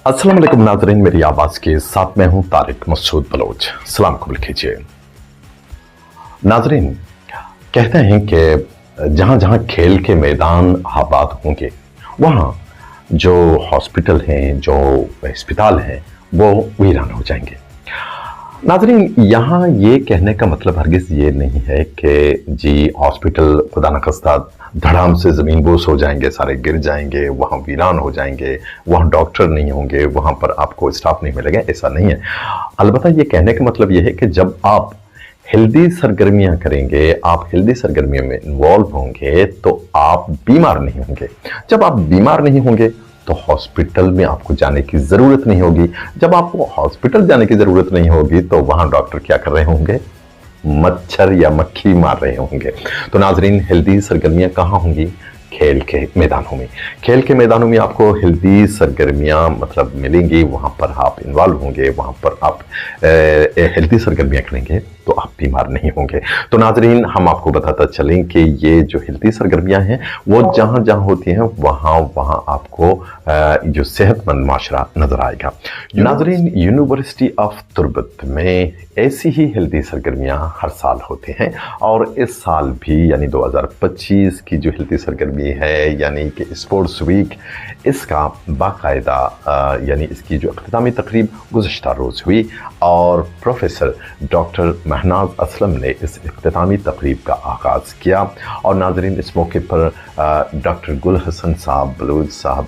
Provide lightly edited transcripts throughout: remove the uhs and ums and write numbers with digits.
अस्सलाम वालेकुम नाज़रीन, मेरी आवाज़ के साथ मैं हूं तारिक मसूद बलोच। सलाम कबूल कीजिए। नाज़रीन, कहते हैं कि जहां जहां खेल के मैदान आबाद होंगे वहां जो हॉस्पिटल हैं, जो अस्पताल हैं, वो वीरान हो जाएंगे। नाज़रीन, यहाँ ये कहने का मतलब हरगिज़ ये नहीं है कि जी हॉस्पिटल खुदा न खास्ता धड़ाम से ज़मीन बोस हो जाएंगे, सारे गिर जाएंगे, वहाँ वीरान हो जाएंगे, वहाँ डॉक्टर नहीं होंगे, वहाँ पर आपको स्टाफ नहीं मिलेगा, ऐसा नहीं है। अलबत्ता ये कहने का मतलब ये है कि जब आप हेल्दी सरगर्मियाँ करेंगे, आप हेल्दी सरगर्मियों में इन्वॉल्व होंगे तो आप बीमार नहीं होंगे। जब आप बीमार नहीं होंगे तो हॉस्पिटल में आपको जाने की ज़रूरत नहीं होगी। जब आपको हॉस्पिटल जाने की ज़रूरत नहीं होगी तो वहाँ डॉक्टर क्या कर रहे होंगे? मच्छर या मक्खी मार रहे होंगे। तो नाजरीन, हेल्दी सरगर्मियाँ कहाँ होंगी? खेल के मैदानों में। खेल के मैदानों में आपको हेल्दी सरगर्मियाँ मतलब मिलेंगी, वहाँ पर आप इन्वॉल्व होंगे, वहाँ पर आप हेल्दी सरगर्मियाँ करेंगे तो आप बीमार नहीं होंगे। तो नाजरीन, हम आपको बताता चलें कि ये जो हेल्दी सरगर्मियाँ हैं वो जहाँ जहाँ होती हैं वहाँ वहाँ आपको जो सेहतमंद माशरा नज़र आएगा। नाजरीन, यूनिवर्सिटी ऑफ तुर्बत में ऐसी ही हेल्दी सरगर्मियाँ हर साल होती हैं और इस साल भी यानी 2025 की जो हेल्दी सरगर्मी है यानी कि स्पोर्ट्स वीक, इसका बाकायदा यानी इसकी जो अख्तितामी तकरीब गुज़श्ता रोज़ हुई और प्रोफेसर डॉक्टर महनाज असलम ने इस इख्तितामी तकरीब का आगाज़ किया। और नाज़रीन, इस मौके पर डॉक्टर गुल हसन साहब बलूच साहब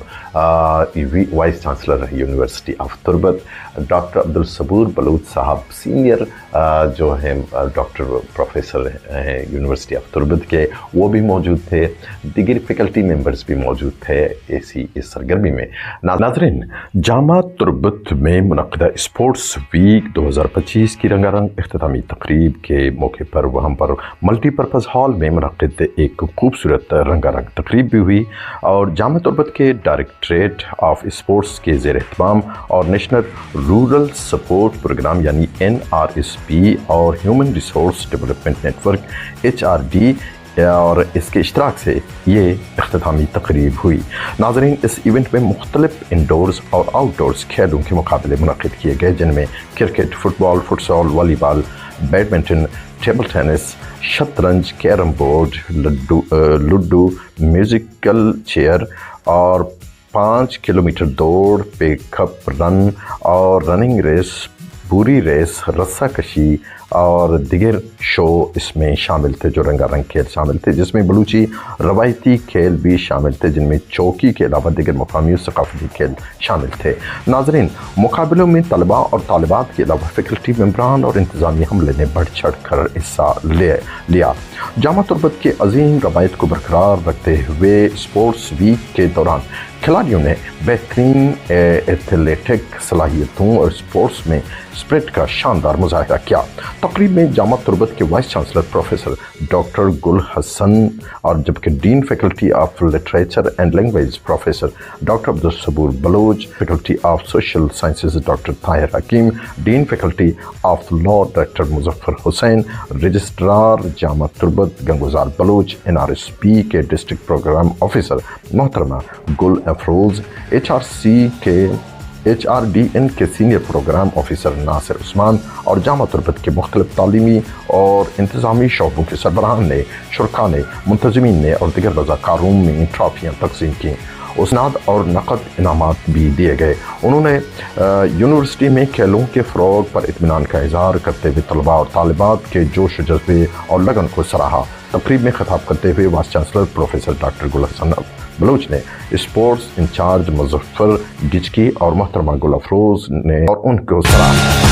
vice chancellor university of Turbat, doctor Abdul Saboor Baloch साहब सीनियर जो हैं डॉक्टर प्रोफेसर हैं यूनिवर्सिटी ऑफ तुर्बत के, वो भी मौजूद थे। दीगर फैकल्टी मेंबर्स भी मौजूद थे ऐसी इस सरगर्मी में। नाज़रीन, जामा तुर्बत में मुनक़दा स्पोर्ट्स वीक 2025 की रंगारंग इख्तितामी तकरीब के मौके पर वहाँ पर मल्टीपर्पज़ हॉल में मुनक़िद एक खूबसूरत रंगारंग तकरीब भी हुई और जामा तुर्बत के डायरेक्टरेट ऑफ स्पोर्ट्स के ज़ेर एहतमाम और नेशनल रूरल सपोर्ट प्रोग्राम यानी NRSP और human resource development network HRD और इसके इश्तराक से ये इख्तितामी तकरीब हुई। नाज़रीन, इस इवेंट में मुख्तलिफ इंडोर्स और आउटडोर्स खेलों के मुकाबले मुनक़िद किए गए जिनमें cricket, football, futsal, volleyball, badminton, table tennis, शतरंज, carrom board, ludo, musical chair और 5 किलोमीटर दौड़, पिकअप रन और रनिंग रेस, पूरी रेस, रस्सा कशी और दिगर शो इसमें शामिल थे। जो रंगारंग खेल शामिल थे जिसमें बलूची रवायती खेल भी शामिल थे जिनमें चौकी के अलावा दिगर मकामी और सकाफती खेल शामिल थे। नाजरीन, मुकाबलों में तलबा और तालिबात के अलावा फैकल्टी मेम्बरान और इंतजामी हमले ने बढ़ चढ़ कर हिस्सा लिया। जामा तुर्बत के अजीम रवायत को बरकरार रखते हुए स्पोर्ट्स वीक के दौरान खिलाड़ियों ने बेहतरीन एथलेटिक सलाहियतों और स्पोर्ट्स में स्प्रिट का शानदार मुजाहिरा किया। तकरीब में जामा तुर्बत के वाइस चांसलर प्रोफेसर डॉक्टर गुल हसन और जबकि dean faculty of literature and language professor doctor Abdul Saboor Baloch, faculty of social sciences doctor Tahir Hakeem, dean faculty of law doctor Muzaffar Hussain, registrar Jamia Turbat Ganguzar Baloch, NRSP के डिस्ट्रिक्ट प्रोग्राम ऑफिसर मोहतरमा गुल अफरोज़, HRDN के senior programme officer Nasir Usman और जामा तुर्बत के मुख्तलिफ तालीमी और इंतज़ामी शोबों के सरबराहान ने, शुरका ने, मुंतज़मीन ने और दिगर रज़ाकारों में ट्रॉफियाँ तक़सीम की। उसनाद और नक़द इनामात भी दिए गए। उन्होंने यूनिवर्सिटी में खेलों के फ़रोग़ पर इत्मीनान का इज़हार करते हुए तलबा और तालिबात के जोश जज्बे और लगन को सराहा। तकरीब में खिताब करते हुए वाइस चांसलर प्रोफेसर डॉक्टर गुल हसन बलोच ने स्पोर्ट्स इंचार्ज मुजफ्फर गिचकी और मोहतरमा गुल अफरोज़ ने और उनको सराहा।